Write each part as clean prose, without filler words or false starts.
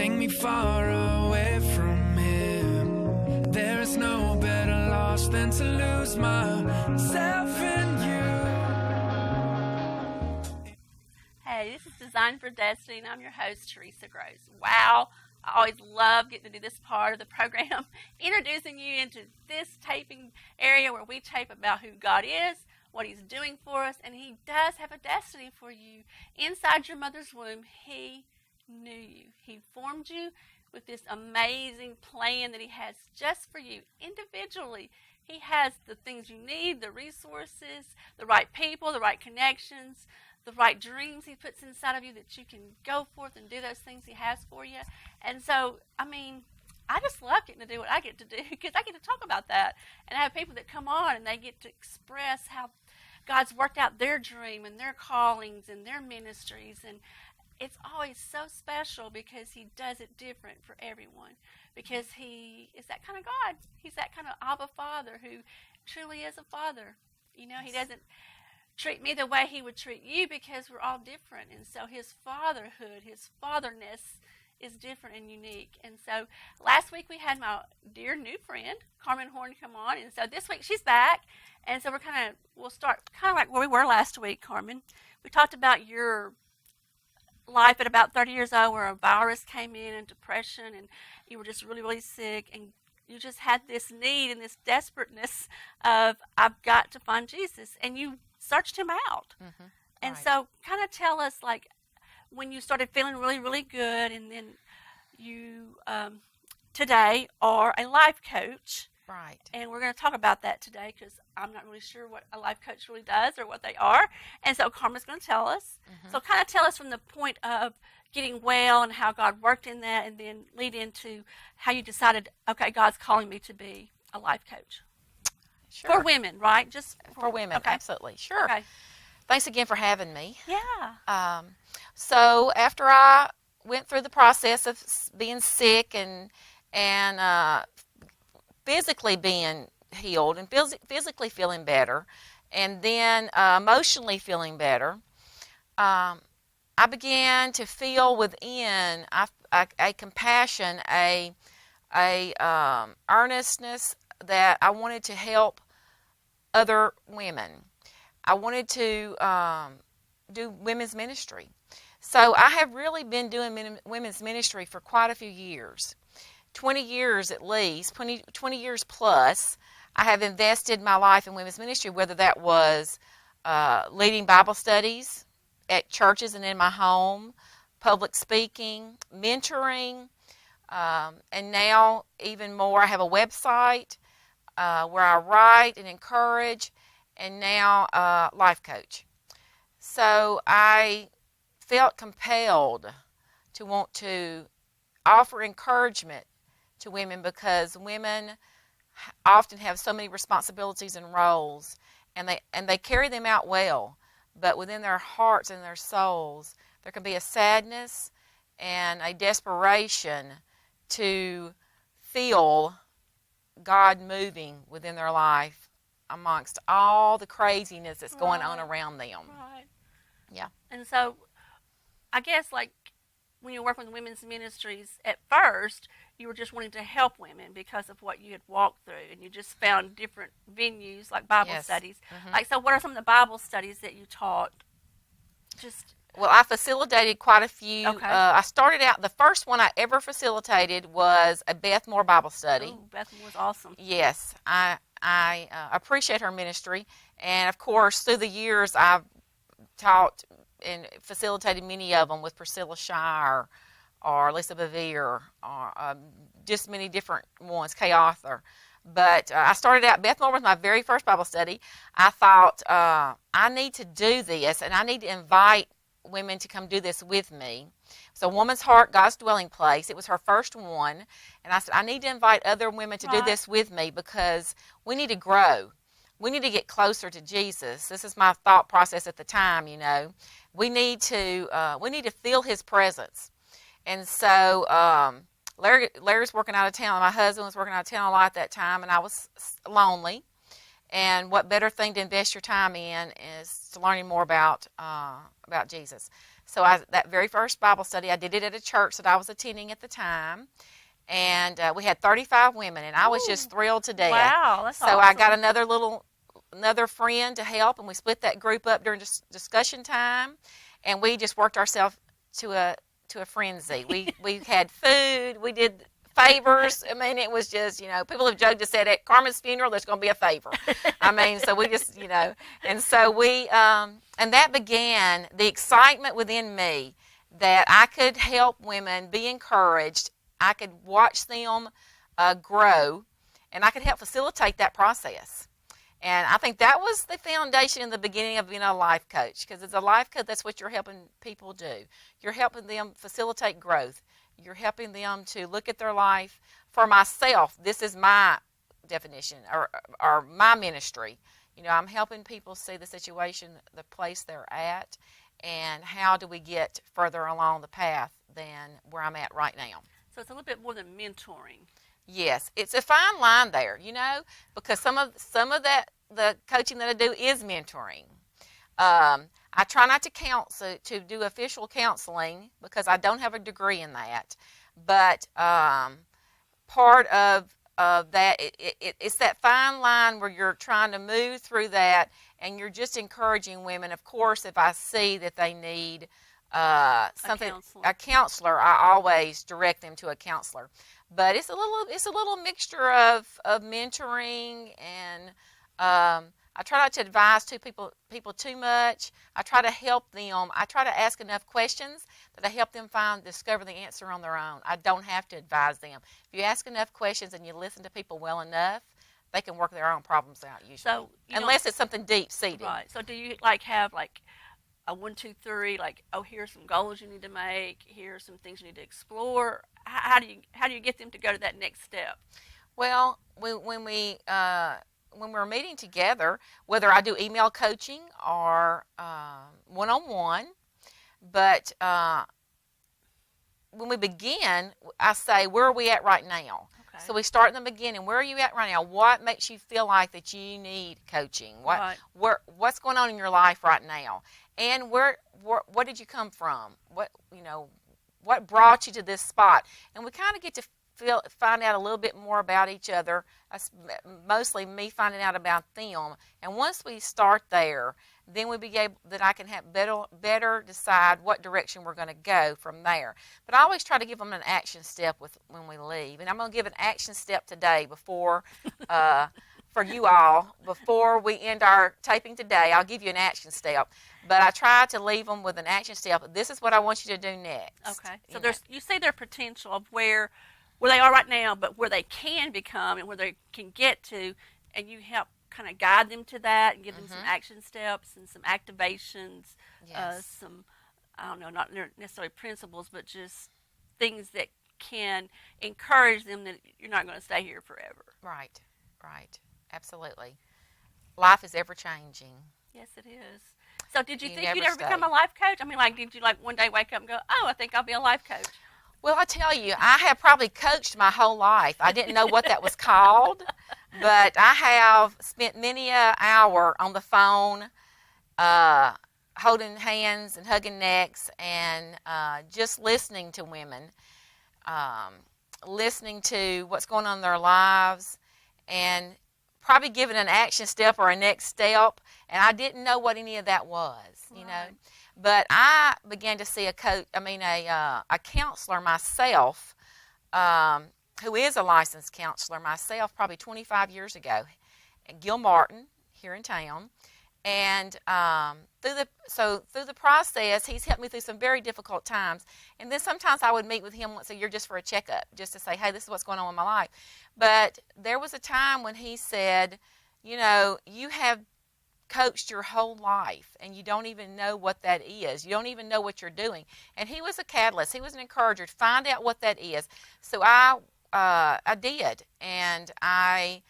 take me far away from here. There is no better loss than to lose myself in you. Hey, this is Design for Destiny, and I'm your host, Teresa Gross. Wow, I always love getting to do this part of the program, introducing you into this taping area where we tape about who God is, what He's doing for us, and He does have a destiny for you. Inside your mother's womb, He knew you. He formed you with this amazing plan that He has just for you individually. He has the things you need, the resources, the right people, the right connections, the right dreams He puts inside of you that you can go forth and do those things He has for you. And so, I just love getting to do what I get to do because I get to talk about that. And I have people that come on and they get to express how God's worked out their dream and their callings and their ministries. And it's always so special because He does it different for everyone. Because He is that kind of God. He's that kind of Abba Father who truly is a father. You know, He doesn't treat me the way He would treat you because we're all different. And so His fatherhood, His fatherness is different and unique. And so last week we had my dear new friend, Carmen Horn, come on. And so this week she's back. And so we'll start kind of like where we were last week, Carmen. We talked about your life at about 30 years old where a virus came in and depression and you were just really, really sick and you just had this need and this desperateness of, I've got to find Jesus. And you searched Him out. Mm-hmm. And right. So kind of tell us, like, when you started feeling really, really good, and then you today are a life coach. Right. And we're going to talk about that today because I'm not really sure what a life coach really does or what they are. And so Carmen's going to tell us. Mm-hmm. So kind of tell us from the point of getting well and how God worked in that, and then lead into how you decided, okay, God's calling me to be a life coach. Sure. For women, right? Just for women, okay. Absolutely. Sure. Okay. Thanks again for having me. Yeah. So after I went through the process of being sick and physically being healed and physically feeling better, and then emotionally feeling better, I began to feel within a compassion, a earnestness that I wanted to help other women. I wanted to do women's ministry. So I have really been doing women's ministry for quite a few years, 20 years at least, 20 years plus. I have invested my life in women's ministry, whether that was leading Bible studies at churches and in my home, public speaking, mentoring, and now even more, I have a website where I write and encourage, and now life coach. So I felt compelled to want to offer encouragement to women because women often have so many responsibilities and roles, and they carry them out well, but within their hearts and their souls there can be a sadness and a desperation to feel God moving within their life amongst all the craziness that's going on around them. Right. Yeah. And so I guess, like, when you work with women's ministries, at first you were just wanting to help women because of what you had walked through, and you just found different venues like Bible studies. Mm-hmm. Like, so what are some of the Bible studies that you taught? Well, I facilitated quite a few. Okay. I started out, the first one I ever facilitated was a Beth Moore Bible study. Oh, Beth Moore's awesome. Yes, I appreciate her ministry, and of course through the years I've taught and facilitated many of them with Priscilla Shire or Lisa Bevere or just many different ones, Kay Arthur. But I started out, Beth Moore was my very first Bible study. I thought, I need to do this, and I need to invite women to come do this with me. So Woman's Heart, God's Dwelling Place, it was her first one. And I said, I need to invite other women to do this with me because we need to grow. We need to get closer to Jesus. This is my thought process at the time, you know. We need to feel His presence. And so Larry's working out of town. My husband was working out of town a lot at that time, and I was lonely. And what better thing to invest your time in is to learning more about Jesus. So that very first Bible study, I did it at a church that I was attending at the time. And we had 35 women, and I was just thrilled to death. Wow, that's so awesome. I got another friend to help, and we split that group up during discussion time, and we just worked ourselves to a frenzy. We had food, we did favors. I mean, it was just, people have joked and said at Carmen's funeral there's going to be a favor. I mean, so we just, and so we and that began the excitement within me that I could help women be encouraged. I could watch them grow, and I could help facilitate that process. And I think that was the foundation in the beginning of being a life coach, because as a life coach, that's what you're helping people do. You're helping them facilitate growth. You're helping them to look at their life. For myself, this is my definition or my ministry. I'm helping people see the situation, the place they're at, and how do we get further along the path than where I'm at right now. So it's a little bit more than mentoring. Yes, it's a fine line there, because some of the coaching that I do is mentoring. I try not to do official counseling because I don't have a degree in that. But part of that, it's that fine line where you're trying to move through that, and you're just encouraging women. Of course, if I see that they need a counselor, I always direct them to a counselor. But it's a little mixture of mentoring, and I try not to advise people too much. I try to help them. I try to ask enough questions that I help them discover the answer on their own. I don't have to advise them. If you ask enough questions and you listen to people well enough, they can work their own problems out usually. So unless it's something deep seated. Right. So do you have a 1, 2, 3? Here's some goals you need to make. Here's some things you need to explore. How do you get them to go to that next step? Well, when we're meeting together, whether I do email coaching or one-on-one, but when we begin, I say, where are we at right now? Okay. So we start in the beginning. Where are you at right now? What makes you feel like that you need coaching? What's going on in your life right now? And what did you come from? What brought you to this spot? And we kind of get to find out a little bit more about each other, mostly me finding out about them. And once we start there, then I can have better decide what direction we're going to go from there. But I always try to give them an action step when we leave. And I'm going to give an action step today before for you all. Before we end our taping today, I'll give you an action step. But I try to leave them with an action step. This is what I want you to do next. Okay. So you see their potential of where they are right now, but where they can become and where they can get to, and you help kind of guide them to that and give them some action steps and some activations, some, I don't know, not necessarily principles, but just things that can encourage them that you're not going to stay here forever. Right, absolutely. Life is ever changing. Yes, it is. So did you think you'd ever become a life coach? I mean, did you one day wake up and go, I think I'll be a life coach? Well, I tell you, I have probably coached my whole life. I didn't know what that was called, but I have spent many an hour on the phone holding hands and hugging necks and just listening to women, listening to what's going on in their lives, and probably giving an action step or a next step, and I didn't know what any of that was, you know. But I began to see a counselor myself, who is a licensed counselor myself, probably 25 years ago, Gil Martin here in town. And through the process, he's helped me through some very difficult times. And then sometimes I would meet with him once a year just for a checkup, just to say, hey, this is what's going on in my life. But there was a time when he said, you have coached your whole life, and you don't even know what that is. You don't even know what you're doing. And he was a catalyst. He was an encourager to find out what that is. So I did, and I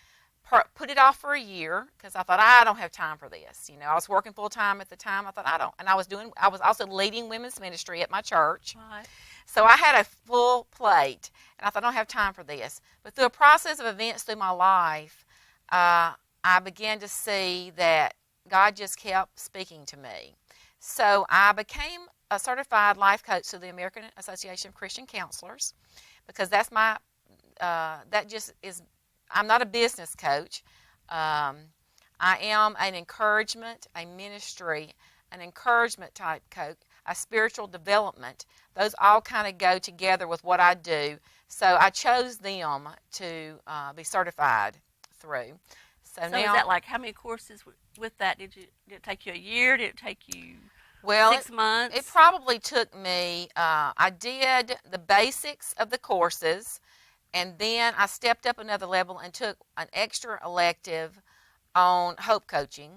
put it off for a year because I thought I don't have time for this. I was working full time at the time. I thought I don't, and I was also leading women's ministry at my church. Right. So I had a full plate, and I thought I don't have time for this. But through a process of events through my life, I began to see that God just kept speaking to me. So I became a certified life coach through the American Association of Christian Counselors, because that's my, that just is, I'm not a business coach. I am an encouragement, a ministry, an encouragement type coach, a spiritual development. Those all kind of go together with what I do. So I chose them to be certified through. So now, is that like, how many courses with that did it take you a year? Did it take you well, 6 months? It probably took me, I did the basics of the courses, and then I stepped up another level and took an extra elective on hope coaching.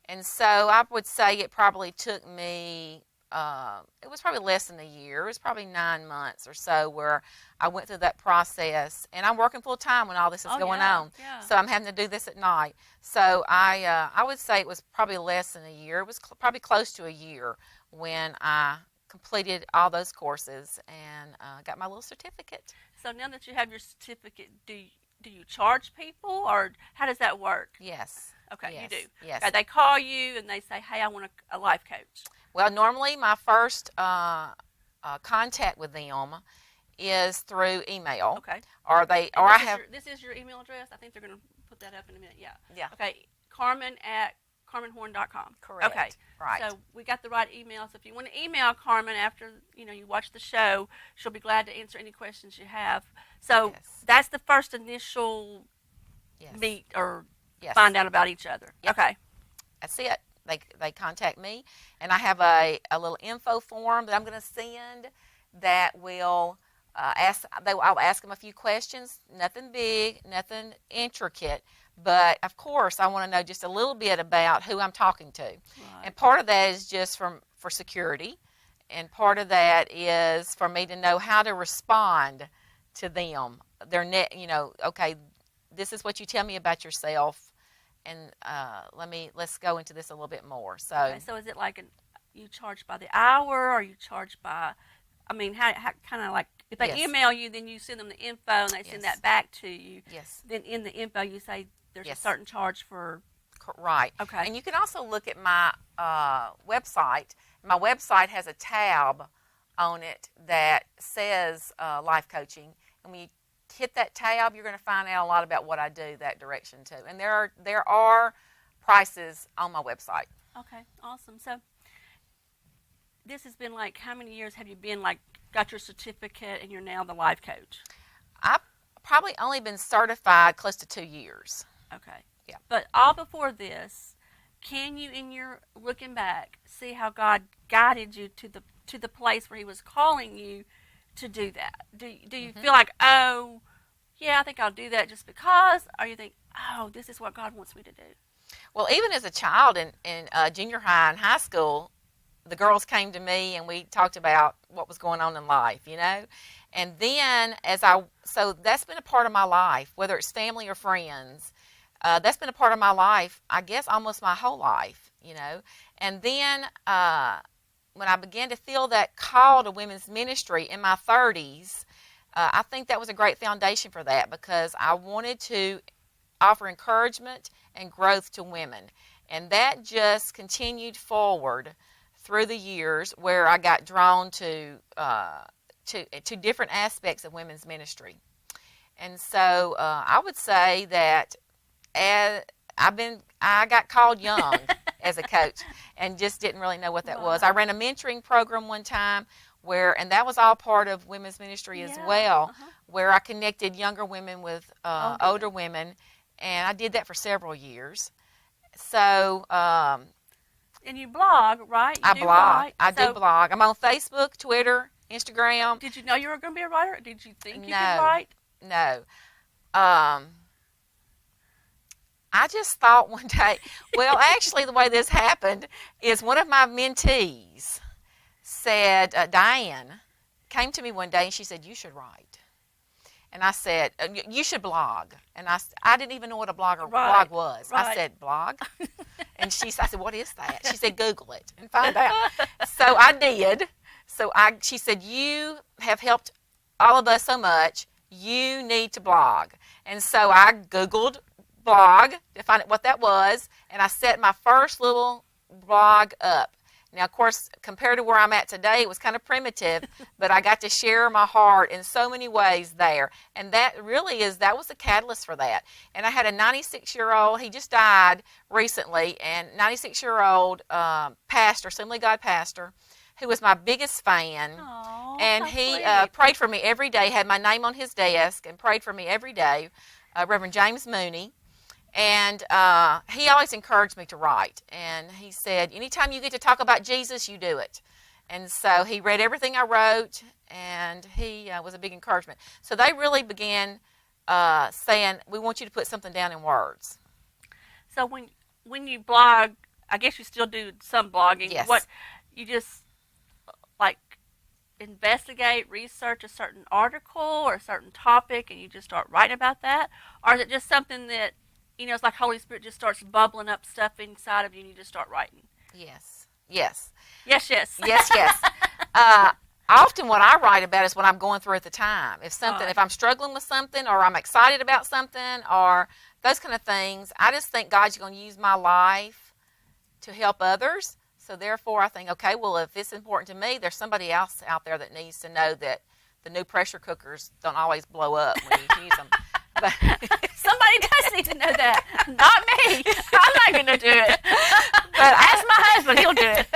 And so I would say it probably took me, it was probably less than a year. It was probably 9 months or so where I went through that process. And I'm working full time when all this is going on. Yeah. So I'm having to do this at night. So I would say it was probably less than a year. It was probably close to a year when I completed all those courses and got my little certificate. So now that you have your certificate, do you charge people, or how does that work? Yes. Okay, yes. you do. Yes. Okay, they call you and they say, hey, I want a life coach. Well, normally my first contact with them is through email. Okay. Or I have. This is your email address? I think they're going to put that up in a minute. Yeah. Yeah. Okay, Carmen@carmenhorn.com. Correct. Okay. Right. So we got the right email. So if you want to email Carmen after you watch the show, she'll be glad to answer any questions you have. So Yes. that's the first initial Yes. meet or Yes. find out about each other. Yep. Okay. That's it. They contact me, and I have a little info form that I'm going to send that will I'll ask them a few questions. Nothing big, nothing intricate, but of course I want to know just a little bit about who I'm talking to. Right. And part of that is just for security, and part of that is for me to know how to respond to them. Okay, this is what you tell me about yourself, and let's go into this a little bit more. So, Okay, so is it like you charge by the hour, or you charge by? I mean, how kind of like if they Yes. email you, then you send them the info, and they send Yes. that back to you. yes, Then in the info, you say there's Yes. a certain charge for. right. Okay. And you can also look at my website. My website has a tab on it that says life coaching, and when you hit that tab, you're going to find out a lot about what I do that direction too. And there are prices on my website. Okay, awesome. So this has been like, how many years have you been got your certificate and you're now the life coach? I've probably only been certified close to 2 years. Okay. Yeah. But all before this, can you, in your looking back, see how God guided you to the place where He was calling you to do that? Do you feel like, oh, yeah, I think I'll do that just because, or you think, oh, this is what God wants me to do? Well, even as a child in junior high and high school, the girls came to me and we talked about what was going on in life, And then so that's been a part of my life, whether it's family or friends. That's been a part of my life, I guess, almost my whole life, And then when I began to feel that call to women's ministry in my 30s, I think that was a great foundation for that, because I wanted to offer encouragement and growth to women. And that just continued forward through the years, where I got drawn to different aspects of women's ministry. And so I would say that I got called young as a coach and just didn't really know what that was. I ran a mentoring program one time and that was all part of women's ministry as well, where I connected younger women with older women, and I did that for several years. So, and you blog, right? I blog. I do blog. I'm on Facebook, Twitter, Instagram. Did you know you were going to be a writer? Did you think you could No. write? No. I just thought one day, well, actually, the way this happened is one of my mentees said, Diane, came to me one day and she said, you should write. And I said, you should blog. And I didn't even know what a blog was. Right. I said, blog? And I said, what is that? She said, Google it and find out. So I did. She said, you have helped all of us so much. You need to blog. And so I Googled blog to find out what that was. And I set my first little blog up. Now, of course, compared to where I'm at today, it was kind of primitive, but I got to share my heart in so many ways there. And that was the catalyst for that. And I had a 96-year-old, he just died recently, and 96-year-old pastor, Assembly of God pastor, who was my biggest fan. Aww, and he prayed for me every day, had my name on his desk, and prayed for me every day, Reverend James Mooney. And he always encouraged me to write. And he said, anytime you get to talk about Jesus, you do it. And so he read everything I wrote, and he was a big encouragement. So they really began saying, we want you to put something down in words. So when you blog, I guess you still do some blogging. Yes. What you just like investigate, research a certain article or a certain topic, and you just start writing about that? Or is it just something that, it's like Holy Spirit just starts bubbling up stuff inside of you and you just start writing? Yes. Yes. Often what I write about is what I'm going through at the time. If I'm struggling with something, or I'm excited about something, or those kind of things, I just think God's going to use my life to help others. So therefore I think, okay, well, if it's important to me, there's somebody else out there that needs to know that the new pressure cookers don't always blow up when you use them. But somebody does need to know that. Not me. I'm not going to do it. But ask my husband. He'll do it.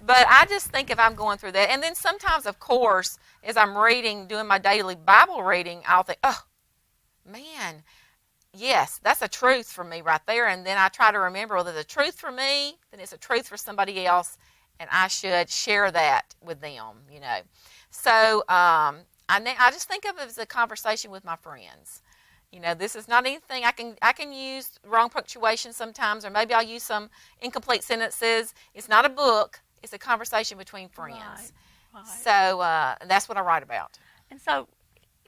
But I just think if I'm going through that. And then sometimes, of course, as I'm doing my daily Bible reading, I'll think, oh, man, yes, that's a truth for me right there. And then I try to remember whether it's a truth for me, then it's a truth for somebody else, and I should share that with them, So I just think of it as a conversation with my friends. This is not anything I can use wrong punctuation sometimes, or maybe I'll use some incomplete sentences. It's not a book. It's a conversation between friends. Right. So that's what I write about. And so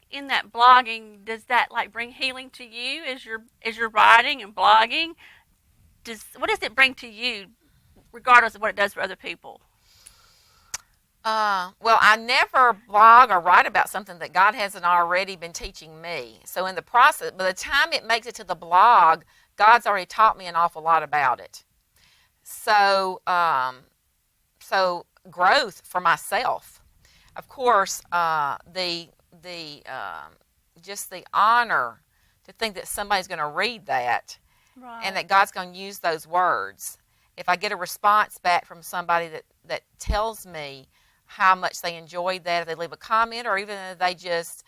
in that blogging, does that bring healing to you as you're writing and blogging? What does it bring to you, regardless of what it does for other people? Well, I never blog or write about something that God hasn't already been teaching me. So in the process, by the time it makes it to the blog, God's already taught me an awful lot about it. So, growth for myself. Of course, just the honor to think that somebody's going to read that, right, and that God's going to use those words. If I get a response back from somebody that tells me how much they enjoyed that, if they leave a comment, or even if they just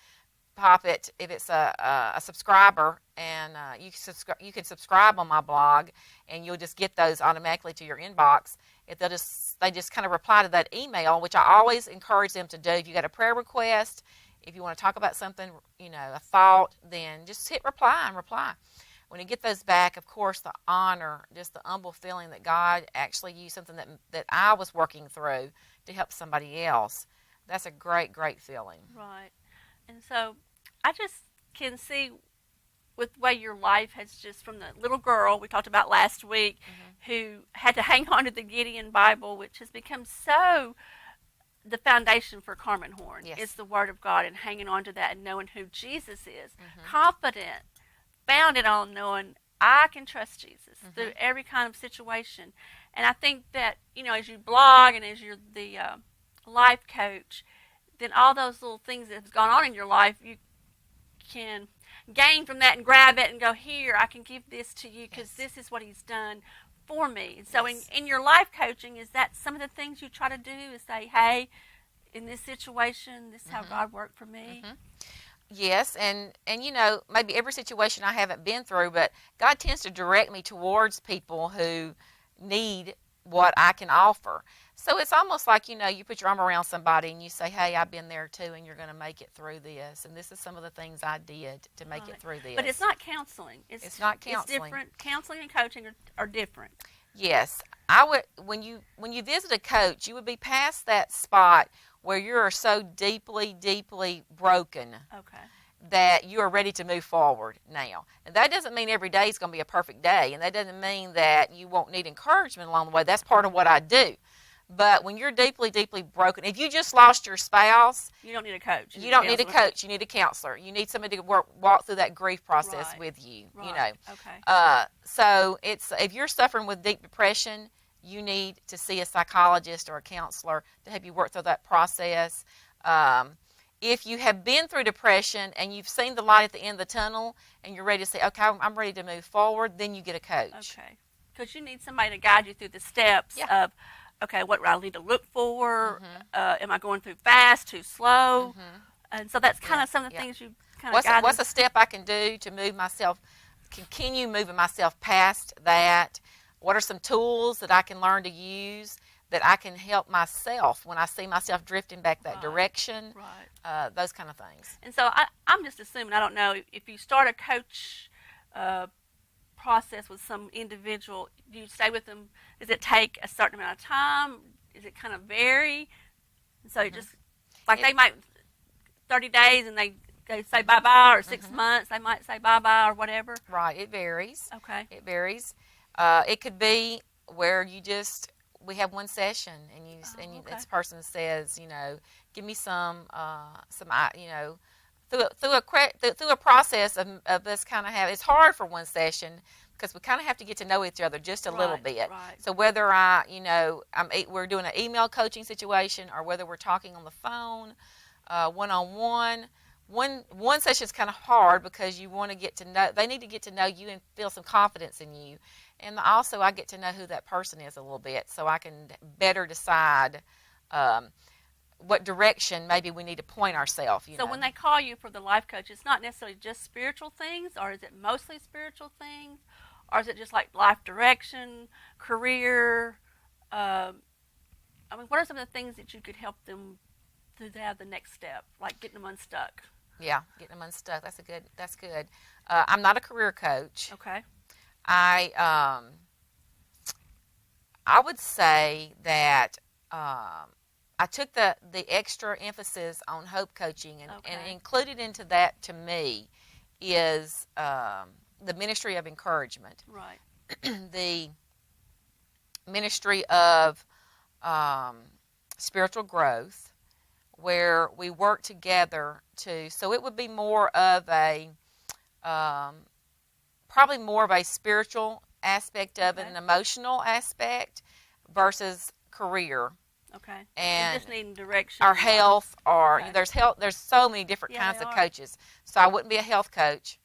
pop it, if it's a subscriber, and you can subscribe on my blog, and you'll just get those automatically to your inbox. If they just kind of reply to that email, which I always encourage them to do. If you got a prayer request, if you want to talk about something, a thought, then just hit reply and reply. When you get those back, of course, the honor, just the humble feeling that God actually used something that I was working through to help somebody else. That's a great, great feeling. Right. And so I just can see with the way your life has just, from the little girl we talked about last week, who had to hang on to the Gideon Bible, which has become so the foundation for Carmen Horn. Yes. It's the Word of God, and hanging on to that and knowing who Jesus is. Confident, founded on knowing I can trust Jesus through every kind of situation. And I think that, as you blog and as you're the life coach, then all those little things that have gone on in your life, you can gain from that and grab it and go, here, I can give this to you because this is what he's done for me. And so in your life coaching, is that some of the things you try to do, is say, hey, in this situation, this is how God worked for me? Yes, and maybe every situation I haven't been through, but God tends to direct me towards people who need what I can offer. So it's almost like, you put your arm around somebody and you say, hey, I've been there too, and you're going to make it through this. And this is some of the things I did to make it through this. But it's not counseling. It's not counseling. It's different. Counseling and coaching are different. Yes. I would, when you visit a coach, you would be past that spot where you're so deeply, deeply broken. Okay. That you are ready to move forward now. And that doesn't mean every day is going to be a perfect day. And that doesn't mean that you won't need encouragement along the way. That's part of what I do. But when you're deeply, deeply broken, if you just lost your spouse, you don't need a coach. You don't need a coach. You need a counselor. You need somebody to walk through that grief process with you. Right. Okay. So if you're suffering with deep depression, you need to see a psychologist or a counselor to help you work through that process. If you have been through depression and you've seen the light at the end of the tunnel and you're ready to say, okay, I'm ready to move forward, then you get a coach. Okay. Because you need somebody to guide you through the steps of, okay, what do I need to look for? Am I going through fast, too slow? And so that's kind of some of the things you kind of guide. What's a step I can do to move myself, continue moving myself past that? What are some tools that I can learn to use that I can help myself when I see myself drifting back that direction? Right. Those kind of things. And so I'm just assuming, I don't know, if you start a coach process with some individual, do you stay with them? Does it take a certain amount of time? Is it kind of vary? So you just, like they might, 30 days and they say bye-bye, or 6 months, they might say bye-bye or whatever? Right, it varies. Okay. It varies. It could be where we have one session and this person says, give me some through a process of this kind of it's hard for one session because we kind of have to get to know each other just a little bit. Right. So whether we're doing an email coaching situation or whether we're talking on the phone, one-on-one, one session is kind of hard because you want to get to know. They need to get to know you and feel some confidence in you, and also I get to know who that person is a little bit, so I can better decide what direction maybe we need to point ourselves. So when they call you for the life coach, it's not necessarily just spiritual things, or is it mostly spiritual things, or is it just like life direction, career? What are some of the things that you could help them to have the next step, like getting them unstuck? Yeah, getting them unstuck. That's good. I'm not a career coach. Okay. I would say that I took the extra emphasis on hope coaching and included into that to me is the ministry of encouragement. Right. The ministry of spiritual growth, where we work together so it would be more of probably more of a spiritual aspect of it, an emotional aspect versus career. Okay. And just needing direction. Our health, or there's so many different kinds of coaches. So I wouldn't be a health coach.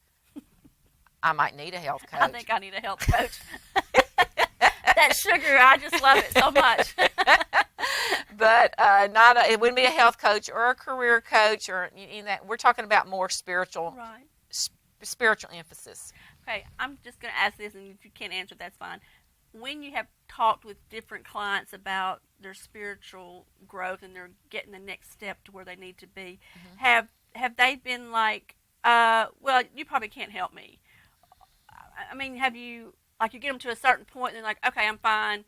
I might need a health coach. I think I need a health coach. That sugar, I just love it so much. But it wouldn't be a health coach or a career coach, or that. We're talking about more spiritual, spiritual emphasis. Okay, I'm just going to ask this, and if you can't answer, that's fine. When you have talked with different clients about their spiritual growth and they're getting the next step to where they need to be, have they been like, well, you probably can't help me? I mean, have you, like, you get them to a certain point and they're like, okay, I'm fine?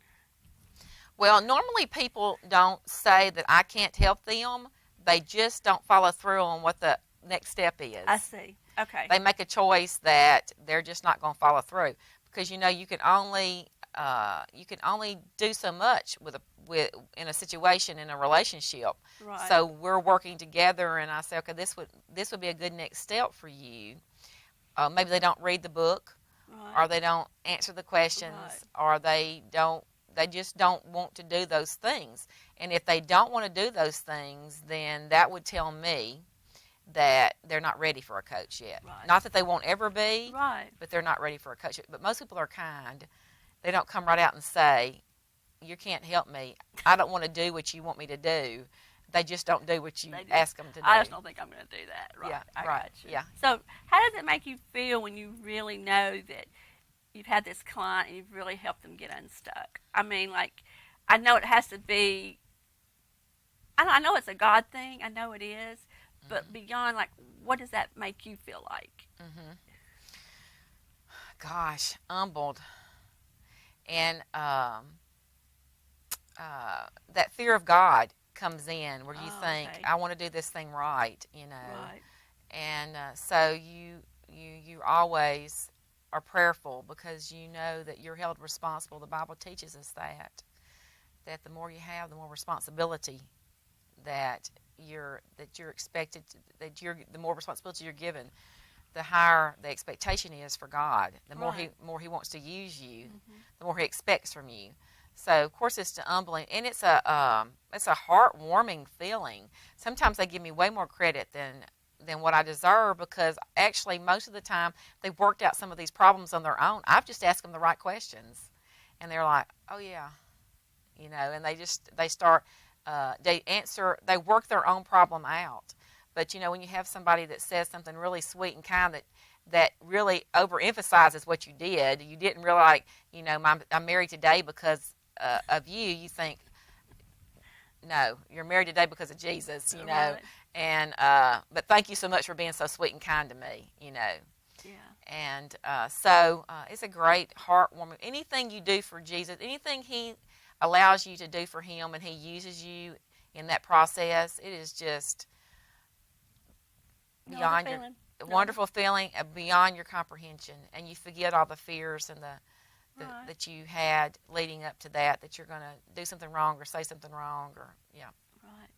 Well, normally people don't say that I can't help them. They just don't follow through on what the next step is. I see. Okay. They make a choice that they're just not going to follow through because you can only do so much in a situation, in a relationship. Right. So we're working together, and I say, okay, this would be a good next step for you. Maybe they don't read the book, or they don't answer the questions, or they just don't want to do those things. And if they don't want to do those things, then that would tell me that they're not ready for a coach yet. Right. Not that they won't ever be, right, but they're not ready for a coach. But most people are kind. They don't come right out and say, you can't help me. I don't want to do what you want me to do. They just don't do what you ask them to do. I just don't think I'm going to do that. Right. Yeah, I right. Got you. Yeah. So how does it make you feel when you really know that you've had this client and you've really helped them get unstuck? I mean, like, I know it has to be, I know it's a God thing. I know it is. But beyond, like, what does that make you feel like? Gosh, humbled. And that fear of God comes in where you think, I want to do this thing right, Right. And so you always are prayerful because you know that you're held responsible. The Bible teaches us that the more you have, the more responsibility that you're expected to, the more responsibility you're given, the higher the expectation is for God. The more he wants to use you, the more he expects from you. So of course it's humbling, and it's a heartwarming feeling. Sometimes they give me way more credit than what I deserve, because actually most of the time they've worked out some of these problems on their own. I've just asked them the right questions, and they're like, "Oh yeah," and they work their own problem out. But when you have somebody that says something really sweet and kind that really overemphasizes what you did, you didn't realize, I'm married today because of you. You think, no, you're married today because of Jesus, Right. And but thank you so much for being so sweet and kind to me, Yeah. And so it's a great heartwarming. Anything you do for Jesus, anything He allows you to do for Him, and He uses you in that process, it is just beyond your wonderful feeling, beyond your comprehension, and you forget all the fears and Right. that you had leading up to that you're going to do something wrong or say something wrong, or Right.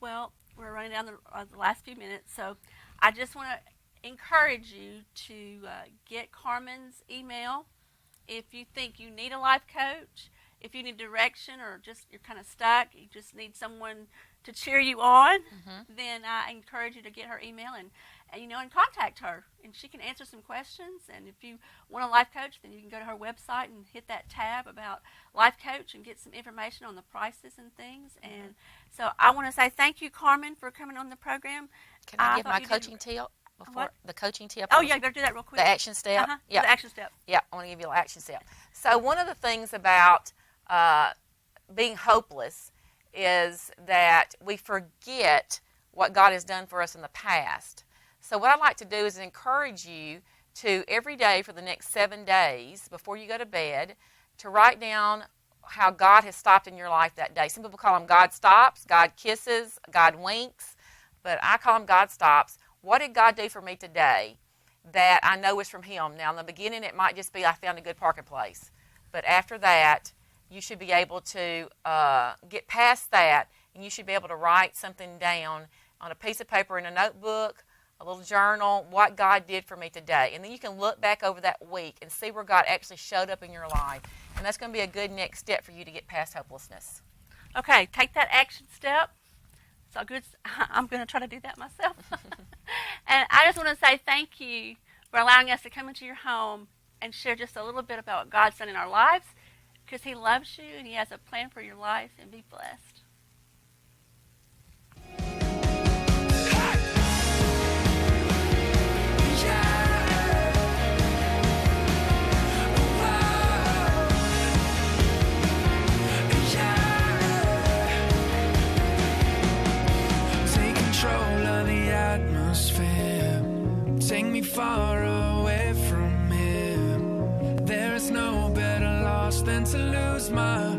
Well, we're running down the last few minutes, so I just want to encourage you to get Carmen's email if you think you need a life coach, if you need direction, or just you're kind of stuck, you just need someone to cheer you on. Then I encourage you to get her email and contact her, and she can answer some questions. And if you want a life coach, then you can go to her website and hit that tab about life coach and get some information on the prices and things. And so I want to say thank you, Carmen, for coming on the program. Can I give thought my you did- coaching tip before What? the coaching tip? Oh yeah, you better do that real quick. The action step. Yeah, the action step. Yeah, I want to give you an action step. So one of the things about being hopeless is that we forget what God has done for us in the past. So what I'd like to do is encourage you to every day for the next 7 days before you go to bed to write down how God has stopped in your life that day. Some people call them God stops, God kisses, God winks, but I call them God stops. What did God do for me today that I know is from Him? Now in the beginning it might just be I found a good parking place, but after that you should be able to get past that, and you should be able to write something down on a piece of paper in a notebook, a little journal, what God did for me today. And then you can look back over that week and see where God actually showed up in your life. And that's going to be a good next step for you to get past hopelessness. Okay, take that action step. So good. I'm going to try to do that myself. And I just want to say thank you for allowing us to come into your home and share just a little bit about what God's done in our lives, because He loves you and He has a plan for your life, and be blessed. Take control of the atmosphere. Take me far away from here. There is no better loss than to lose my